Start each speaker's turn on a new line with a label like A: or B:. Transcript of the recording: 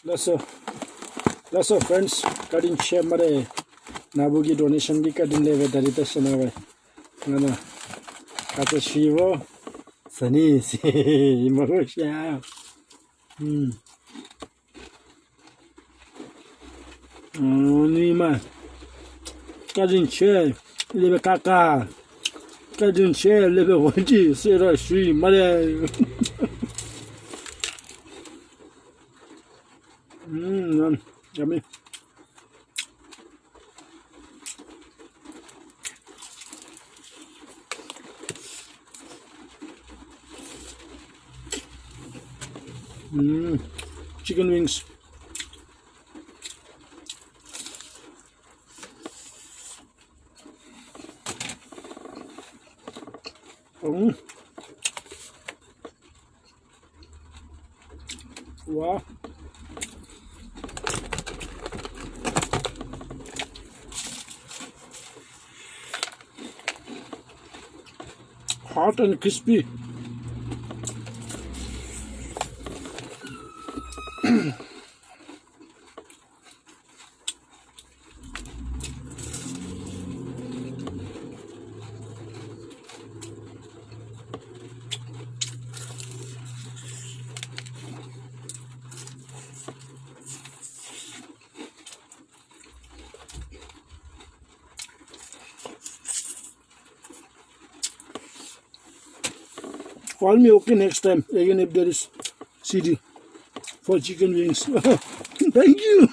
A: Lots of friends cutting share mare nabugi donation gi cutting leve darita sanawe ngana kata shivo sani si marusha ni ma cutting share leve kaka cutting share leve wanji sera shui mare yummy. Chicken wings. Wow. Hot and crispy. Call me okay next time again if there is CD for chicken wings. Thank you.